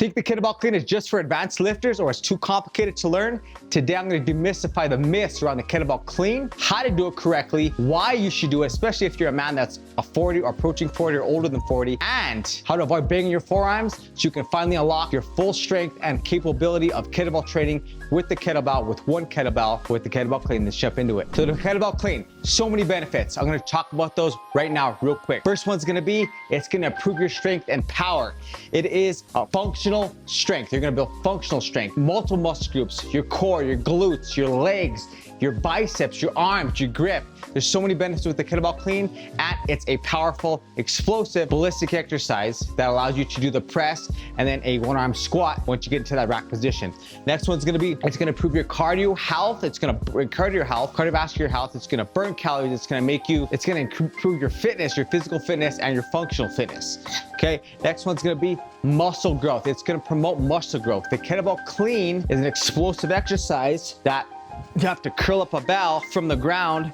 Think the kettlebell clean is just for advanced lifters or it's too complicated to learn? Today I'm going to demystify the myths around the kettlebell clean, how to do it correctly, why you should do it, especially if you're a man that's a 40 or approaching 40 or older than 40, and how to avoid banging your forearms so you can finally unlock your full strength and capability of kettlebell training with the kettlebell, with one kettlebell, with the kettlebell clean. Let's jump into it. So the kettlebell clean, so many benefits. I'm going to talk about those right now real quick. First one's going to be, it's going to improve your strength and power. It is a functional strength. You're going to build functional strength, multiple muscle groups, your core, your glutes, your legs, your biceps, your arms, your grip. There's so many benefits with the kettlebell clean, and it's a powerful, explosive, ballistic exercise that allows you to do the press and then a one-arm squat once you get into that rack position. Next one's gonna be, it's gonna improve your cardio health. It's gonna bring cardio health, cardiovascular health. It's gonna burn calories. It's gonna improve your fitness, your physical fitness, and your functional fitness. Okay, next one's gonna be muscle growth. It's gonna promote muscle growth. The kettlebell clean is an explosive exercise that you have to curl up a bell from the ground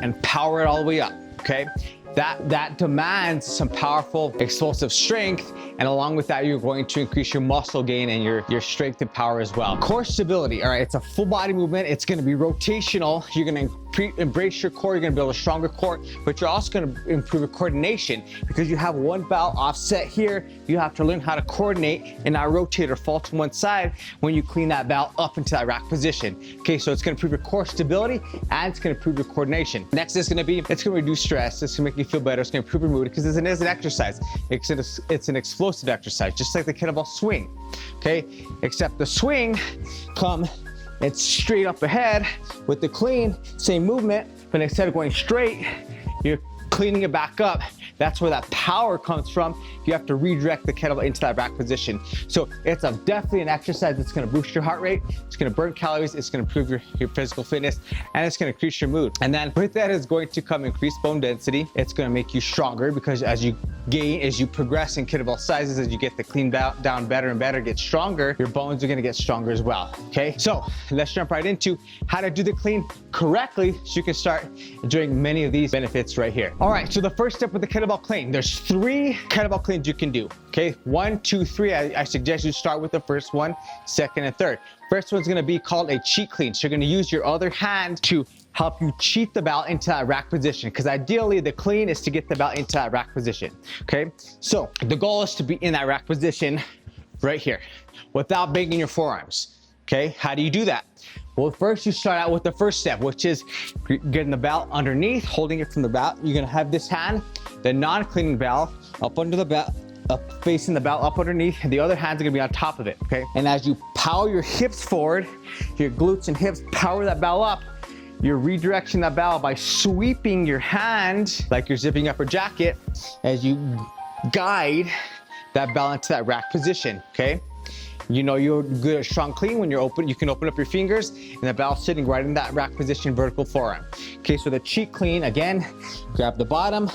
and power it all the way up, okay? That demands some powerful explosive strength, and along with that, you're going to increase your muscle gain and your strength and power as well. Core stability, all right, it's a full body movement. It's gonna be rotational. You're gonna embrace your core. You're gonna build a stronger core, but you're also gonna improve your coordination because you have one bell offset here. You have to learn how to coordinate and not rotate or fall to one side when you clean that bell up into that rack position. Okay, so it's gonna improve your core stability and it's gonna improve your coordination. Next is gonna be, it's gonna reduce stress. It's gonna make you feel better. It's gonna improve your mood because it is an exercise. It's an explosive exercise, just like the kettlebell swing, okay? Except the swing it's straight up ahead. With the clean, same movement, but instead of going straight, you're cleaning it back up. That's where that power comes from. You have to redirect the kettlebell into that back position. So it's definitely an exercise that's gonna boost your heart rate, it's gonna burn calories, it's gonna improve your physical fitness, and it's gonna increase your mood. And then with that is going to come increased bone density. It's gonna make you stronger because as you progress in kettlebell sizes, as you get the clean down better and better, get stronger, your bones are gonna get stronger as well, okay? So let's jump right into how to do the clean correctly so you can start enjoying many of these benefits right here. All right, so the first step with the kettlebell clean, there's 3 kettlebell cleans you can do, okay? 1, 2, 3, I suggest you start with the first one, second, and third. First one's gonna be called a cheat clean. So you're gonna use your other hand to help you cheat the bell into that rack position, because ideally the clean is to get the bell into that rack position, okay? So the goal is to be in that rack position right here without banging your forearms, okay? How do you do that? Well, first you start out with the first step, which is getting the bell underneath, holding it from the bell. You're gonna have this hand, the non-cleaning bell, up under the bell, up facing the bell up underneath, and the other hand's gonna be on top of it, okay? And as you power your hips forward, your glutes and hips power that bell up, you're redirecting that bell by sweeping your hand like you're zipping up your jacket as you guide that bell into that rack position, okay? You know you're good at strong clean when you can open up your fingers and the bell sitting right in that rack position, vertical forearm. Okay, so the cheat clean, again, grab the bottom,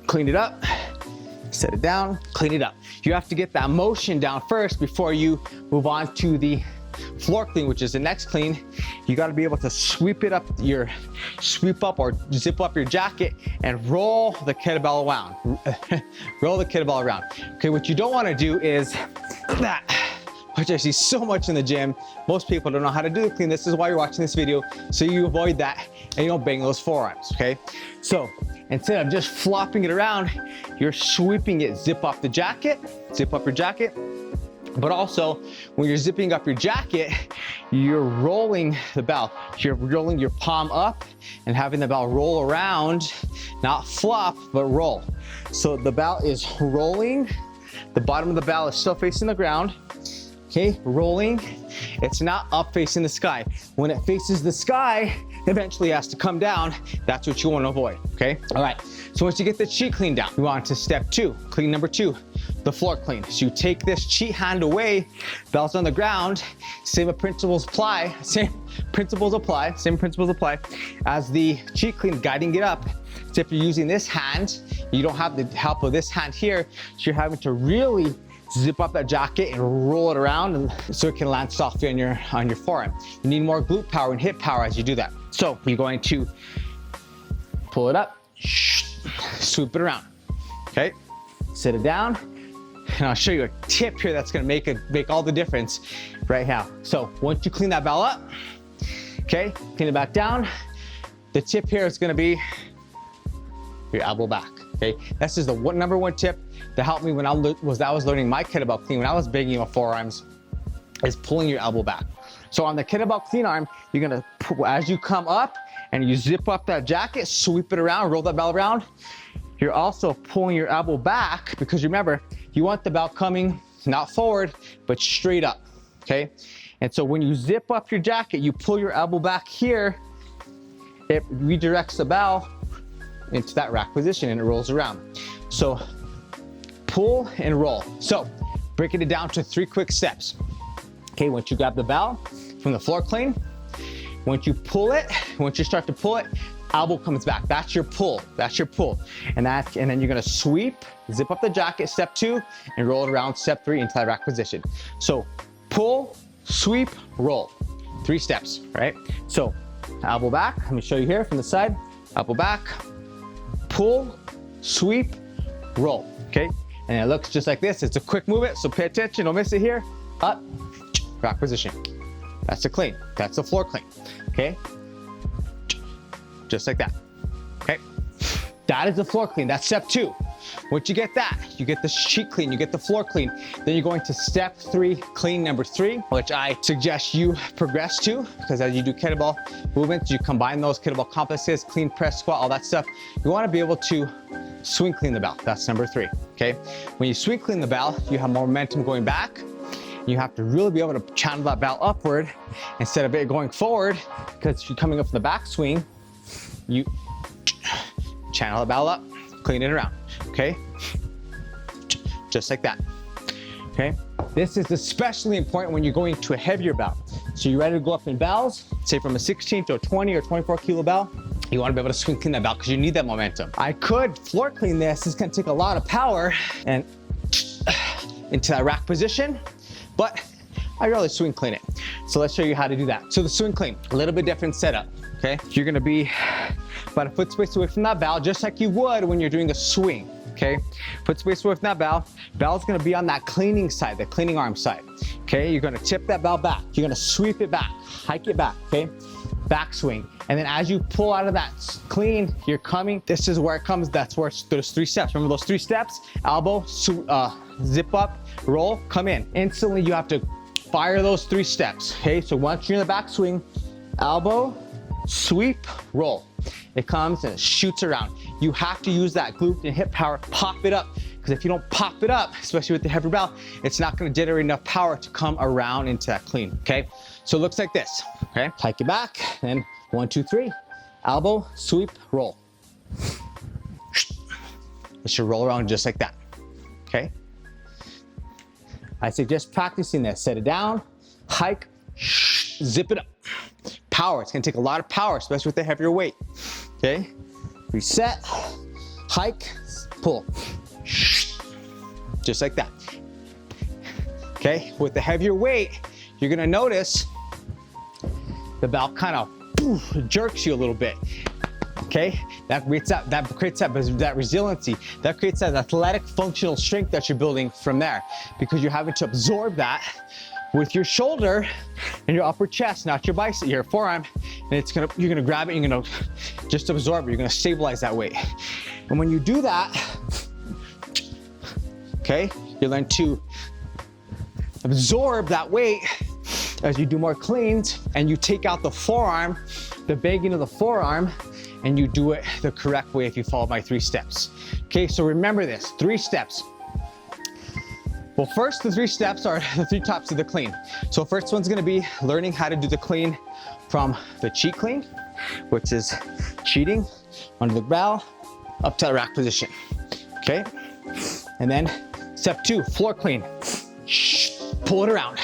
clean it up, set it down, clean it up. You have to get that motion down first before you move on to the floor clean, which is the next clean. You got to be able to sweep up or zip up your jacket and roll the kettlebell around. Roll the kettlebell around. Okay, what you don't want to do is that, which I see so much in the gym. Most people don't know how to do the clean. This is why you're watching this video, so you avoid that and you don't bang those forearms, okay? So instead of just flopping it around, you're sweeping it, zip off the jacket, zip up your jacket. But also, when you're zipping up your jacket, you're rolling the bell. You're rolling your palm up and having the bell roll around, not flop, but roll. So the bell is rolling. The bottom of the bell is still facing the ground. Okay, rolling. It's not up facing the sky. When it faces the sky, eventually it has to come down. That's what you want to avoid, okay? All right, so once you get the cheat clean down, you on to step 2, clean number 2, the floor clean. So you take this cheat hand away, bell's on the ground, same principles apply as the cheat clean, guiding it up. So if you're using this hand, you don't have the help of this hand here, so you're having to really zip up that jacket and roll it around so it can land softly on your forearm. You need more glute power and hip power as you do that. So you're going to pull it up, sweep it around, okay? Sit it down, And I'll show you a tip here that's gonna make all the difference right now. So once you clean that bell up, okay, clean it back down. The tip here is gonna be your elbow back, okay? This is the number one tip that helped me when I was learning my kettlebell clean, when I was banging my forearms, is pulling your elbow back. So on the kettlebell clean arm, you're gonna, as you come up and you zip up that jacket, sweep it around, roll that bell around, you're also pulling your elbow back, because remember, you want the bell coming not forward, but straight up, okay? And so when you zip up your jacket, you pull your elbow back here, it redirects the bell into that rack position and it rolls around. So pull and roll. So breaking it down to 3 quick steps. Okay, once you grab the bell from the floor clean, once you pull it, once you start to pull it, elbow comes back. That's your pull. That's your pull. And then you're gonna sweep, zip up the jacket, step 2, and roll it around, step 3, into that rack position. So pull, sweep, roll. 3 steps, right? So elbow back, let me show you here from the side. Elbow back, pull, sweep, roll, okay? And it looks just like this. It's a quick movement, so pay attention, don't miss it here. Up, rack position. That's the clean, that's the floor clean, okay? Just like that, okay? That is the floor clean, that's step 2. Once you get that, you get the sheet clean, you get the floor clean, then you're going to step 3, clean number 3, which I suggest you progress to, because as you do kettlebell movements, you combine those kettlebell complexes, clean, press, squat, all that stuff. You wanna be able to swing clean the bell, that's number 3, okay? When you swing clean the bell, you have more momentum going back. You have to really be able to channel that bell upward instead of it going forward, because you're coming up from the back swing, you channel the bell up, clean it around, okay? Just like that, okay? This is especially important when you're going to a heavier bell. So you're ready to go up in bells, say from a 16 to a 20 or 24 kilo bell, you wanna be able to swing clean that bell because you need that momentum. I could floor clean this, it's gonna take a lot of power and into that rack position, but I really swing clean it. So let's show you how to do that. So the swing clean, a little bit different setup, okay? You're gonna be about a foot space away from that bell, just like you would when you're doing a swing, okay? Foot space away from that bell. Bell's gonna be on that cleaning side, the cleaning arm side, okay? You're gonna tip that bell back. You're gonna sweep it back, hike it back, okay? Back swing. And then as you pull out of that clean, you're coming, this is where it comes, that's where those 3 steps. Remember those 3 steps? Elbow, zip up, roll, come in. Instantly you have to fire those 3 steps, okay? So once you're in the back swing, elbow, sweep, roll. It comes and it shoots around. You have to use that glute and hip power, pop it up. Because if you don't pop it up, especially with the heavy bell, it's not gonna generate enough power to come around into that clean, okay? So it looks like this, okay? Hike it back, and 1, 2, 3. Elbow, sweep, roll. It should roll around just like that, okay? I suggest practicing this. Set it down, hike, zip it up. Power, it's gonna take a lot of power, especially with the heavier weight, okay? Reset, hike, pull. Just like that, okay? With the heavier weight, you're gonna notice the bell kind of jerks you a little bit, okay? That creates that resiliency, that creates that athletic functional strength that you're building from there, because you're having to absorb that with your shoulder and your upper chest, not your bicep, your forearm, and you're gonna grab it, you're gonna just absorb it, you're gonna stabilize that weight. And when you do that, okay, you learn to absorb that weight as you do more cleans, and you take out the forearm, the banging of the forearm, and you do it the correct way if you follow my 3 steps. Okay, so remember this, 3 steps. Well, first, the 3 steps are the 3 tops of the clean. So first one's gonna be learning how to do the clean from the cheat clean, which is cheating under the bell, up to the rack position, okay? And then step 2, floor clean. Pull it around,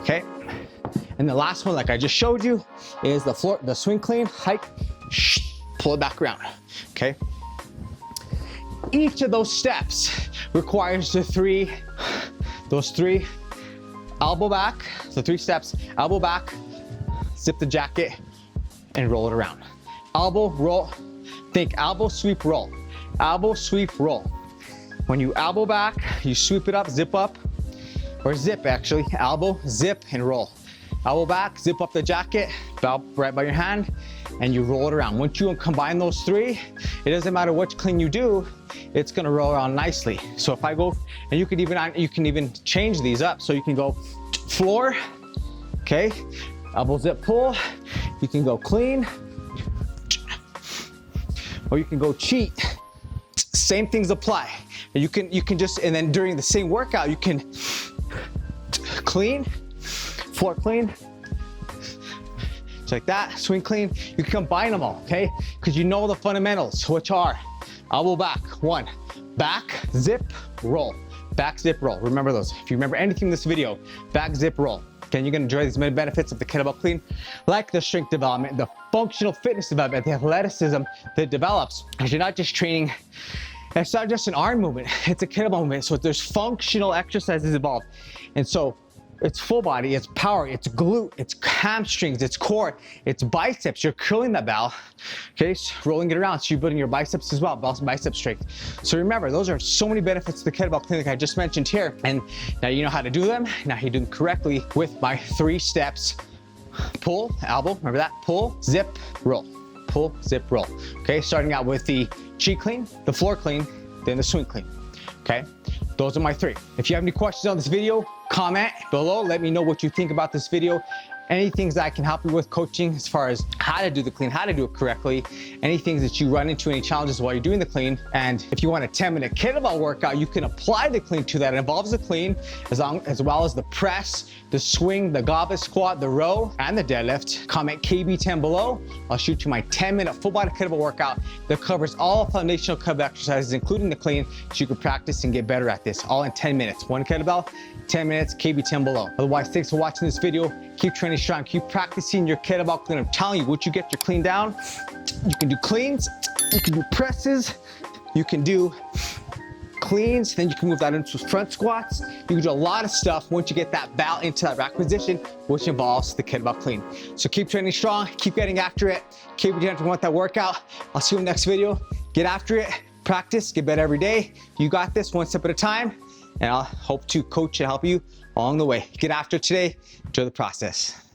okay? And the last one, like I just showed you, is the swing clean, hike, pull it back around, okay? Each of those steps requires those three elbow back, so 3 steps, elbow back, zip the jacket, and roll it around. Elbow, roll, think elbow, sweep, roll. Elbow, sweep, roll. When you elbow back, you sweep it up, zip up, or zip actually, elbow, zip, and roll. Elbow back, zip up the jacket, belt right by your hand, and you roll it around. Once you combine those three, it doesn't matter which clean you do, it's gonna roll around nicely. So if I go, and you can even change these up. So you can go floor, okay, elbow zip pull, you can go clean, or you can go cheat. Same things apply. And you can just, and then during the same workout, you can clean, floor clean, just like that, swing clean. You can combine them all, okay? Because you know the fundamentals, which are elbow back, one, back, zip, roll, back, zip, roll. Remember those. If you remember anything in this video, back, zip, roll. Okay, you're gonna enjoy these many benefits of the kettlebell clean, like the strength development, the functional fitness development, the athleticism that develops. Because you're not just training, it's not just an arm movement, it's a kettlebell movement. So there's functional exercises involved. And so it's full body, it's power, it's glute, it's hamstrings, it's core, it's biceps. You're curling that bell, okay, so rolling it around. So you're building your biceps as well, bicep strength. So remember, those are so many benefits to the kettlebell clean like I just mentioned here. And now you know how to do them. Now you do them correctly with my 3 steps. Pull, elbow, remember that? Pull, zip, roll. Pull, zip, roll. Okay, starting out with the cheat clean, the floor clean, then the swing clean. Okay, those are my 3. If you have any questions on this video, comment below. Let me know what you think about this video. Any things that I can help you with coaching as far as how to do the clean, how to do it correctly, any things that you run into, any challenges while you're doing the clean. And if you want a 10-minute kettlebell workout, you can apply the clean to that. It involves the clean as well as the press, the swing, the goblet squat, the row, and the deadlift. Comment KB10 below. I'll shoot you my 10-minute full body kettlebell workout that covers all foundational kettlebell exercises, including the clean, so you can practice and get better at this, all in 10 minutes. 1 kettlebell, 10 minutes, KB10 below. Otherwise, thanks for watching this video. Keep training strong, keep practicing your kettlebell clean. I'm telling you, once you get your clean down, you can do cleans, you can do presses, you can do cleans, then you can move that into front squats. You can do a lot of stuff once you get that bell into that rack position, which involves the kettlebell clean. So keep training strong, keep getting after it, keep doing if you want that workout. I'll see you in the next video. Get after it, practice, get better every day. You got this, one step at a time, and I'll hope to coach and help you along the way. Get after it today, enjoy the process.